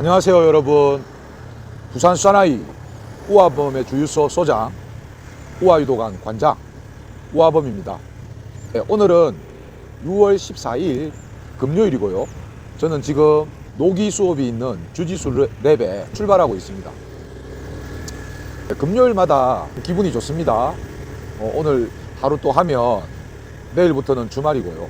안녕하세요 여러분. 부산 사나이 우아범의 주유소 소장 우아유도관 관장 우아범입니다. 네, 오늘은 6월 14일 금요일이고요. 저는 지금 노기 수업이 있는 주짓수 랩에 출발하고 있습니다. 네, 금요일마다 기분이 좋습니다. 오늘 하루 또 하면 내일부터는 주말이고요.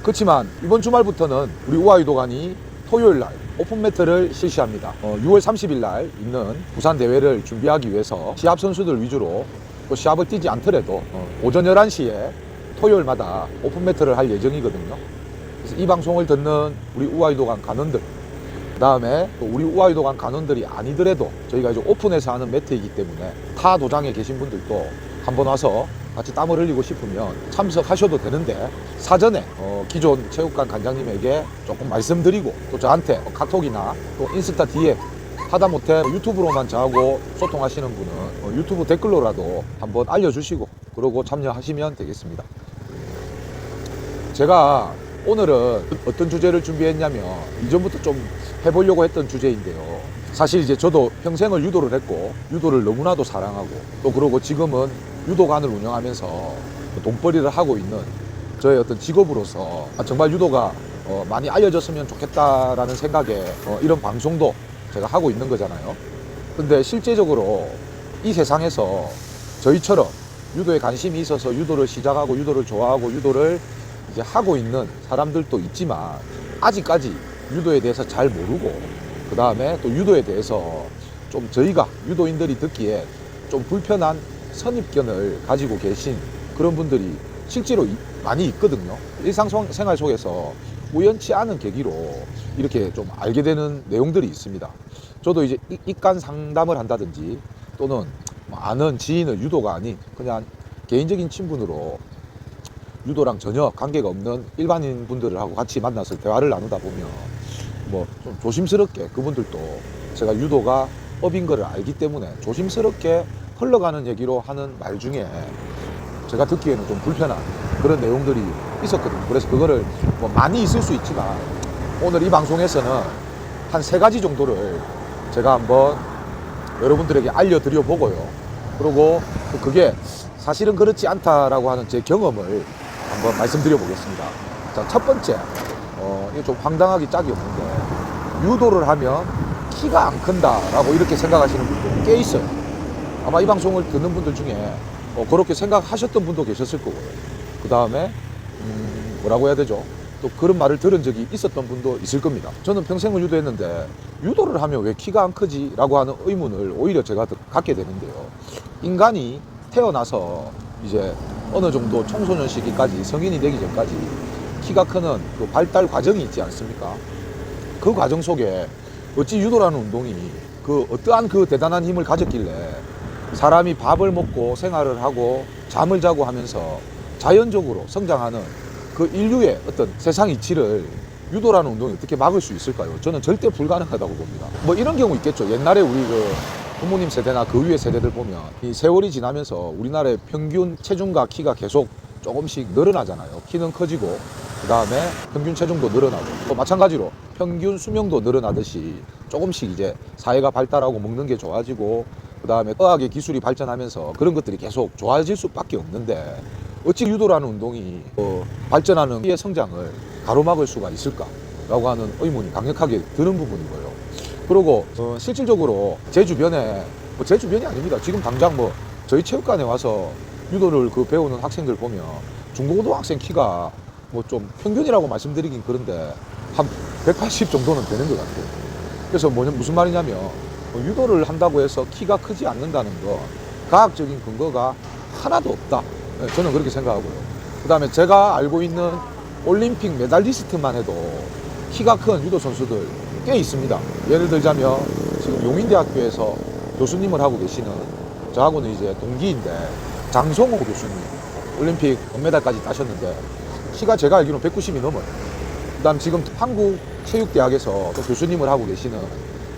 그렇지만 이번 주말부터는 우리 우아유도관이 토요일날 오픈매트를 실시합니다. 6월 30일 날 있는 부산 대회를 준비하기 위해서 시합 선수들 위주로 또 시합을 뛰지 않더라도 오전 11시에 토요일마다 오픈매트를 할 예정이거든요. 그래서 이 방송을 듣는 우리 우아유도관 간원들, 그 다음에 또 우리 우아유도관 간원들이 아니더라도 저희가 이제 오픈해서 하는 매트이기 때문에 타 도장에 계신 분들도 한번 와서 같이 땀을 흘리고 싶으면 참석하셔도 되는데, 사전에 기존 체육관 관장님에게 조금 말씀드리고 또 저한테 카톡이나 또 인스타 DM, 하다못해 유튜브로만 저하고 소통하시는 분은 유튜브 댓글로라도 한번 알려주시고 그러고 참여하시면 되겠습니다. 제가 오늘은 어떤 주제를 준비했냐면, 이전부터 좀 해보려고 했던 주제인데요. 사실 이제 저도 평생을 유도를 했고 유도를 너무나도 사랑하고 또 그러고 지금은 유도관을 운영하면서 돈벌이를 하고 있는 저의 어떤 직업으로서 정말 유도가 많이 알려졌으면 좋겠다라는 생각에 이런 방송도 제가 하고 있는 거잖아요. 근데 실제적으로 이 세상에서 저희처럼 유도에 관심이 있어서 유도를 시작하고 유도를 좋아하고 유도를 이제 하고 있는 사람들도 있지만, 아직까지 유도에 대해서 잘 모르고 그 다음에 또 유도에 대해서 좀 저희가 유도인들이 듣기에 좀 불편한 선입견을 가지고 계신 그런 분들이 실제로 많이 있거든요. 일상생활 속에서 우연치 않은 계기로 이렇게 좀 알게 되는 내용들이 있습니다. 저도 이제 입간 상담을 한다든지 또는 아는 지인을 유도가 아닌 그냥 개인적인 친분으로 유도랑 전혀 관계가 없는 일반인 분들을 하고 같이 만나서 대화를 나누다 보면 좀 조심스럽게 그분들도 제가 유도가 업인 거를 알기 때문에 조심스럽게 흘러가는 얘기로 하는 말 중에 제가 듣기에는 좀 불편한 그런 내용들이 있었거든요. 그래서 그거를 많이 있을 수 있지만 오늘 이 방송에서는 한 3가지 정도를 제가 한번 여러분들에게 알려드려 보고요. 그리고 그게 사실은 그렇지 않다라고 하는 제 경험을 한번 말씀드려 보겠습니다. 자, 첫 번째, 이게 좀 황당하기 짝이 없는데, 유도를 하면 키가 안 큰다라고 이렇게 생각하시는 분들이 꽤 있어요. 아마 이 방송을 듣는 분들 중에 그렇게 생각하셨던 분도 계셨을 거고요. 그 다음에 뭐라고 해야 되죠? 또 그런 말을 들은 적이 있었던 분도 있을 겁니다. 저는 평생을 유도했는데 유도를 하면 왜 키가 안 크지? 라고 하는 의문을 오히려 제가 갖게 되는데요. 인간이 태어나서 이제 어느 정도 청소년 시기까지, 성인이 되기 전까지 키가 크는 그 발달 과정이 있지 않습니까? 그 과정 속에 어찌 유도라는 운동이 그 어떠한 그 대단한 힘을 가졌길래 사람이 밥을 먹고 생활을 하고 잠을 자고 하면서 자연적으로 성장하는 그 인류의 어떤 세상 이치를 유도라는 운동이 어떻게 막을 수 있을까요? 저는 절대 불가능하다고 봅니다. 이런 경우 있겠죠. 옛날에 우리 그 부모님 세대나 그 위의 세대들 보면 이 세월이 지나면서 우리나라의 평균 체중과 키가 계속 조금씩 늘어나잖아요. 키는 커지고 그 다음에 평균 체중도 늘어나고, 또 마찬가지로 평균 수명도 늘어나듯이 조금씩 이제 사회가 발달하고 먹는 게 좋아지고 그 다음에 의학의 기술이 발전하면서 그런 것들이 계속 좋아질 수밖에 없는데, 어찌 유도라는 운동이 발전하는 키의 성장을 가로막을 수가 있을까라고 하는 의문이 강력하게 드는 부분이고요. 그리고 실질적으로 제 주변에, 제 주변이 아닙니다. 지금 당장 저희 체육관에 와서 유도를 배우는 학생들 보면 중고등학생 키가 좀 평균이라고 말씀드리긴 그런데 한 180 정도는 되는 것 같아요. 그래서 무슨 말이냐면, 유도를 한다고 해서 키가 크지 않는다는 건 과학적인 근거가 하나도 없다. 저는 그렇게 생각하고요. 그 다음에 제가 알고 있는 올림픽 메달리스트만 해도 키가 큰 유도 선수들 꽤 있습니다. 예를 들자면 지금 용인대학교에서 교수님을 하고 계시는, 저하고는 이제 동기인데 장성호 교수님, 올림픽 금메달까지 따셨는데 키가 제가 알기로는 190이 넘어요. 그 다음 지금 한국체육대학에서 또 교수님을 하고 계시는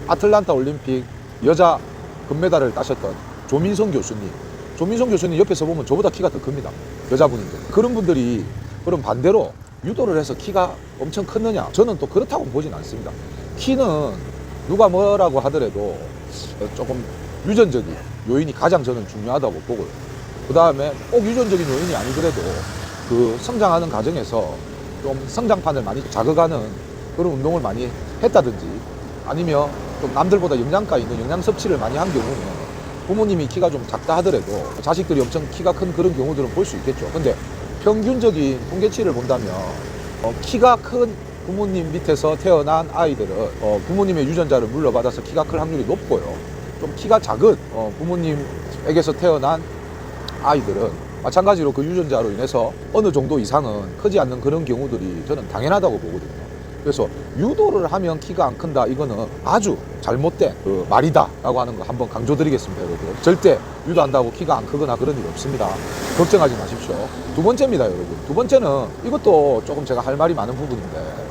아틀란타 올림픽 여자 금메달을 따셨던 조민성 교수님. 조민성 교수님 옆에서 보면 저보다 키가 더 큽니다. 여자분인데. 그런 분들이, 그럼 반대로, 유도를 해서 키가 엄청 크느냐? 저는 또 그렇다고 보진 않습니다. 키는 180 정도는 되는 것 같아요. 그래서 저는 유도를 한다고 해서 키가 크지 않는다는 건 과학적인 근거가 하나도 없다. 저는 그렇게 생각하고요. 그 다음에 누가 뭐라고 하더라도 조금 유전적인 요인이 가장 저는 중요하다고 보고요. 그 다음에 꼭 유전적인 요인이 아니더라도 그 성장하는 과정에서 좀 성장판을 많이 자극하는 그런 운동을 많이 했다든지 아니면 좀 남들보다 영양가 있는 영양 섭취를 많이 한 경우는 부모님이 키가 좀 작다 하더라도 자식들이 엄청 키가 큰 그런 경우들은 볼 수 있겠죠. 근데 평균적인 통계치를 본다면 키가 큰 부모님 밑에서 태어난 아이들은 부모님의 유전자를 물려받아서 키가 클 확률이 높고요. 좀 키가 작은 부모님에게서 태어난 아이들은 마찬가지로 그 유전자로 인해서 어느 정도 이상은 크지 않는 그런 경우들이 저는 당연하다고 보거든요. 그래서 유도를 하면 키가 안 큰다, 이거는 아주 잘못된 그 말이다 라고 하는 거 한번 강조드리겠습니다. 여러분, 절대 유도한다고 키가 안 크거나 그런 일 없습니다. 걱정하지 마십시오. 두 번째입니다. 여러분, 두 번째는 이것도 조금 제가 할 말이 많은 부분인데,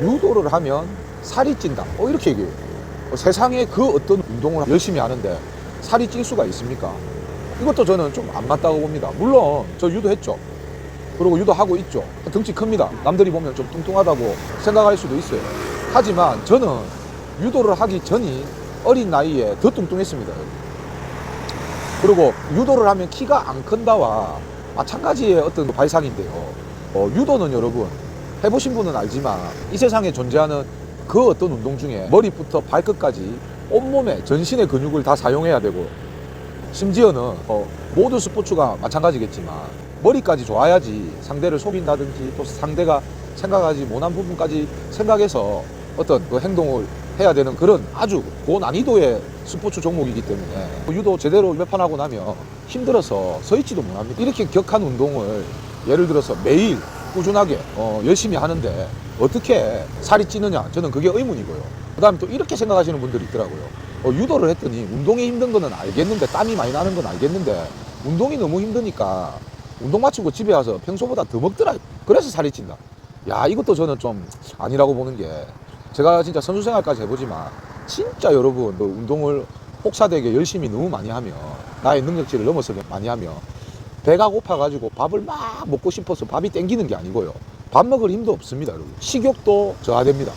유도를 하면 살이 찐다 이렇게 얘기해요. 세상에 그 어떤 운동을 열심히 하는데 살이 찔 수가 있습니까? 이것도 저는 좀 안 맞다고 봅니다. 물론 저 유도했죠. 그리고 유도하고 있죠. 덩치 큽니다. 남들이 보면 좀 뚱뚱하다고 생각할 수도 있어요. 하지만 저는 유도를 하기 전이 어린 나이에 더 뚱뚱했습니다. 그리고 유도를 하면 키가 안 큰다와 마찬가지의 어떤 발상인데요. 유도는 여러분 해보신 분은 알지만 이 세상에 존재하는 그 어떤 운동 중에 머리부터 발끝까지 온몸에 전신의 근육을 다 사용해야 되고, 심지어는 모든 스포츠가 마찬가지겠지만 머리까지 좋아야지 상대를 속인다든지 또 상대가 생각하지 못한 부분까지 생각해서 어떤 그 행동을 해야 되는 그런 아주 고난이도의 스포츠 종목이기 때문에 유도 제대로 몇판하고 나면 힘들어서 서 있지도 못합니다. 이렇게 격한 운동을 예를 들어서 매일 꾸준하게 열심히 하는데 어떻게 살이 찌느냐, 저는 그게 의문이고요. 그 다음에 또 이렇게 생각하시는 분들이 있더라고요. 유도를 했더니 운동이 힘든 거는 알겠는데, 땀이 많이 나는 건 알겠는데 운동이 너무 힘드니까 운동 마치고 집에 와서 평소보다 더 먹더라, 그래서 살이 찐다. 야, 이것도 저는 좀 아니라고 보는 게, 제가 진짜 선수 생활까지 해보지만 진짜 여러분, 그 운동을 혹사되게 열심히 너무 많이 하면, 나의 능력치를 넘어서 많이 하면 배가 고파가지고 밥을 막 먹고 싶어서 밥이 땡기는 게 아니고요. 밥 먹을 힘도 없습니다, 여러분. 식욕도 저하됩니다.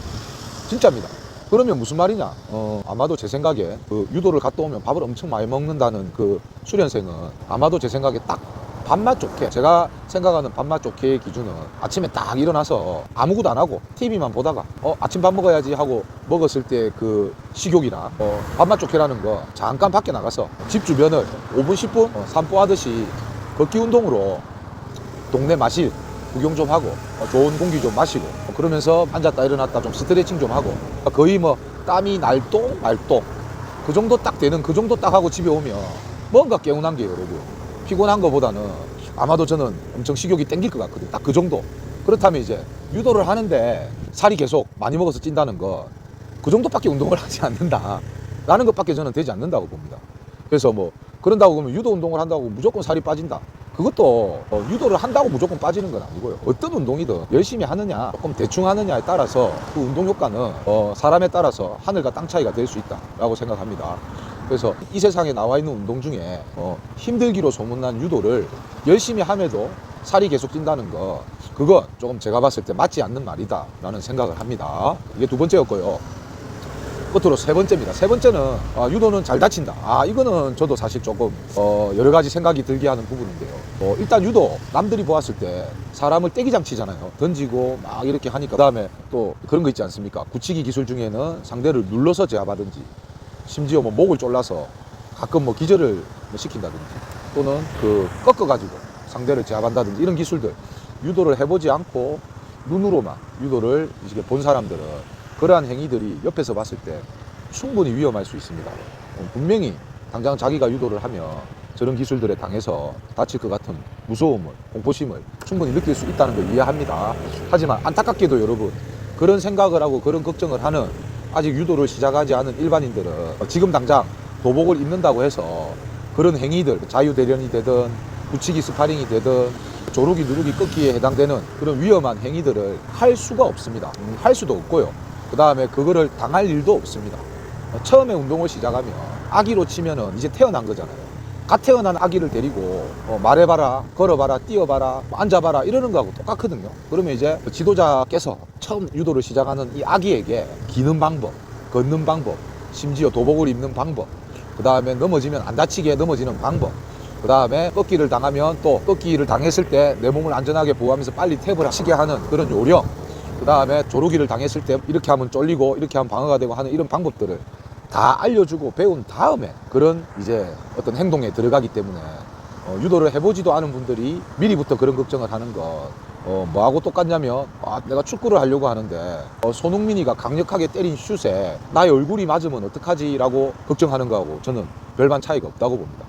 진짜입니다. 그러면 무슨 말이냐? 아마도 제 생각에 그 유도를 갔다 오면 밥을 엄청 많이 먹는다는 그 수련생은 아마도 제 생각에 딱 밥맛 좋게, 제가 생각하는 밥맛 좋게의 기준은 아침에 딱 일어나서 아무것도 안 하고 TV만 보다가 아침 밥 먹어야지 하고 먹었을 때 그 식욕이나 밥맛 좋게라는 거, 잠깐 밖에 나가서 집 주변을 5분 10분 산보하듯이 걷기 운동으로 동네 마실 구경 좀 하고 좋은 공기 좀 마시고 그러면서 앉았다 일어났다 좀 스트레칭 좀 하고, 거의 뭐 땀이 날똥 말똥 그 정도 딱 되는, 그 정도 딱 하고 집에 오면 뭔가 개운한 게, 여러분, 피곤한 거보다는 아마도 저는 엄청 식욕이 땡길 것 같거든요. 딱 그 정도. 그렇다면 이제 유도를 하는데 살이 계속 많이 먹어서 찐다는 거, 그 정도밖에 운동을 하지 않는다 라는 것밖에 저는 되지 않는다고 봅니다. 그래서 뭐 그런다고 그러면 유도 운동을 한다고 무조건 살이 빠진다, 그것도 유도를 한다고 무조건 빠지는 건 아니고요. 어떤 운동이든 열심히 하느냐 조금 대충 하느냐에 따라서 그 운동 효과는 사람에 따라서 하늘과 땅 차이가 될 수 있다라고 생각합니다. 그래서 이 세상에 나와 있는 운동 중에 힘들기로 소문난 유도를 열심히 함에도 살이 계속 찐다는 거, 그건 조금 제가 봤을 때 맞지 않는 말이다 라는 생각을 합니다. 이게 두 번째였고요. 끝으로 세 번째입니다. 세 번째는 유도는 잘 다친다. 이거는 저도 사실 조금 여러 가지 생각이 들게 하는 부분인데요. 일단 유도 남들이 보았을 때 사람을 떼기장 치잖아요. 던지고 막 이렇게 하니까, 그 다음에 또 그런 거 있지 않습니까? 굳히기 기술 중에는 상대를 눌러서 제압하든지, 심지어 뭐 목을 졸라서 가끔 뭐 기절을 시킨다든지, 또는 그 꺾어가지고 상대를 제압한다든지, 이런 기술들, 유도를 해보지 않고 눈으로만 유도를 이렇게 본 사람들은 그러한 행위들이 옆에서 봤을 때 충분히 위험할 수 있습니다. 분명히 당장 자기가 유도를 하면 저런 기술들에 당해서 다칠 것 같은 무서움을, 공포심을 충분히 느낄 수 있다는 걸 이해합니다. 하지만 안타깝게도 여러분, 그런 생각을 하고 그런 걱정을 하는 아직 유도를 시작하지 않은 일반인들은 지금 당장 도복을 입는다고 해서 그런 행위들, 자유대련이 되든 붙이기 스파링이 되든 조르기 누르기 꺾기에 해당되는 그런 위험한 행위들을 할 수가 없습니다. 할 수도 없고요. 그 다음에 그거를 당할 일도 없습니다. 처음에 운동을 시작하면 아기로 치면은 이제 태어난 거잖아요. 갓 태어난 아기를 데리고 말해봐라, 걸어봐라, 뛰어봐라, 앉아봐라 이러는 거하고 똑같거든요. 그러면 이제 지도자께서 처음 유도를 시작하는 이 아기에게 기는 방법, 걷는 방법, 심지어 도복을 입는 방법, 그 다음에 넘어지면 안 다치게 넘어지는 방법, 그 다음에 꺾기를 당하면 또 꺾기를 당했을 때 내 몸을 안전하게 보호하면서 빨리 탭을 치게 하는 그런 요령, 그 다음에 조르기를 당했을 때 이렇게 하면 쫄리고 이렇게 하면 방어가 되고 하는 이런 방법들을 다 알려주고 배운 다음에 그런 이제 어떤 행동에 들어가기 때문에 유도를 해보지도 않은 분들이 미리부터 그런 걱정을 하는 것 뭐하고 똑같냐면 내가 축구를 하려고 하는데 손흥민이가 강력하게 때린 슛에 나의 얼굴이 맞으면 어떡하지 라고 걱정하는 거하고 저는 별반 차이가 없다고 봅니다.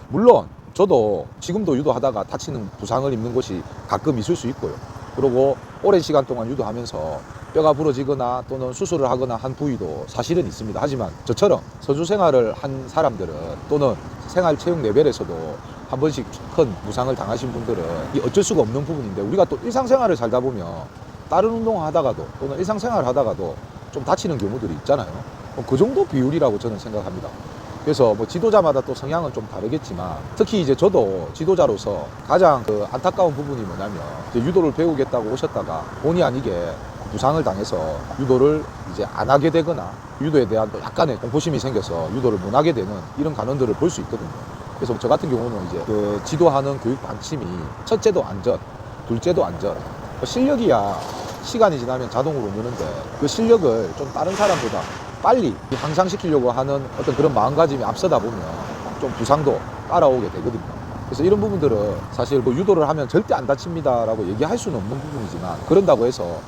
물론 저도 지금도 유도하다가 다치는 부상을 입는 곳이 가끔 있을 수 있고요. 그리고 오랜 시간 동안 유도하면서 뼈가 부러지거나 또는 수술을 하거나 한 부위도 사실은 있습니다. 하지만 저처럼 선수 생활을 한 사람들은 또는 생활체육 레벨에서도 한 번씩 큰 부상을 당하신 분들은 이 어쩔 수가 없는 부분인데, 우리가 또 일상생활을 살다 보면 다른 운동을 하다가도 또는 일상생활을 하다가도 좀 다치는 경우들이 있잖아요. 그 정도 비율이라고 저는 생각합니다. 그래서 뭐 지도자마다 또 성향은 좀 다르겠지만, 특히 이제 저도 지도자로서 가장 그 안타까운 부분이 뭐냐면, 이제 유도를 배우겠다고 오셨다가 본의 아니게 부상을 당해서 유도를 이제 안 하게 되거나 유도에 대한 또 약간의 공포심이 생겨서 유도를 못 하게 되는 이런 간원들을 볼 수 있거든요. 그래서 저 같은 경우는 이제 그 지도하는 교육 방침이 첫째도 안전, 둘째도 안전. 실력이야 시간이 지나면 자동으로 느는데 그 실력을 좀 다른 사람보다 빨리 향상시키려고 하는 어떤 그런 마음가짐이 앞서다 보면 좀 부상도 따라오게 되거든요. 그래서 이런 부분들은 사실 뭐 유도를 하면 절대 안 다칩니다라고 얘기할 수는 없는 부분이지만, 그런다고 해서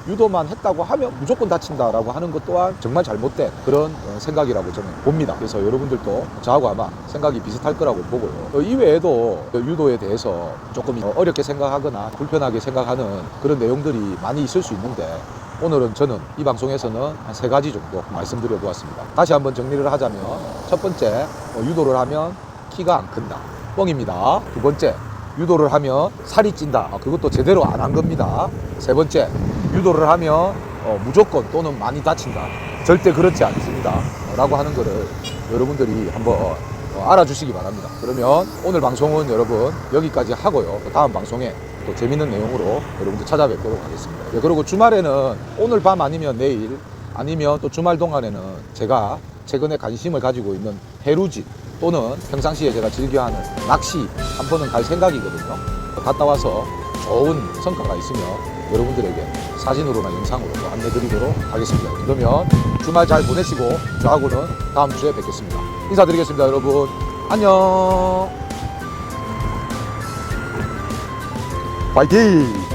유도만 했다고 하면 무조건 다친다라고 하는 것 또한 정말 잘못된 그런 생각이라고 저는 봅니다. 그래서 여러분들도 저하고 아마 생각이 비슷할 거라고 보고요. 이외에도 유도에 대해서 조금 어렵게 생각하거나 불편하게 생각하는 그런 내용들이 많이 있을 수 있는데, 오늘은 저는 이 방송에서는 한 3가지 정도 말씀드려 보았습니다. 다시 한번 정리를 하자면, 첫 번째, 유도를 하면 키가 안 큰다. 뻥입니다. 두 번째, 유도를 하면 살이 찐다. 그것도 제대로 안 한 겁니다. 세 번째, 유도를 하면 무조건 또는 많이 다친다. 절대 그렇지 않습니다. 라고 하는 거를 여러분들이 한번 알아주시기 바랍니다. 그러면 오늘 방송은 여러분 여기까지 하고요. 다음 방송에 또 재밌는 내용으로 여러분들 찾아뵙도록 하겠습니다. 그리고 주말에는 오늘 밤 아니면 내일 아니면 또 주말 동안에는 제가 최근에 관심을 가지고 있는 해루지 또는 평상시에 제가 즐겨하는 낚시 한 번은 갈 생각이거든요. 갔다 와서 좋은 성과가 있으면 여러분들에게 사진으로나 영상으로 안내드리도록 하겠습니다. 그러면 주말 잘 보내시고 저하고는 다음 주에 뵙겠습니다. 인사드리겠습니다. 여러분 안녕. 파이팅!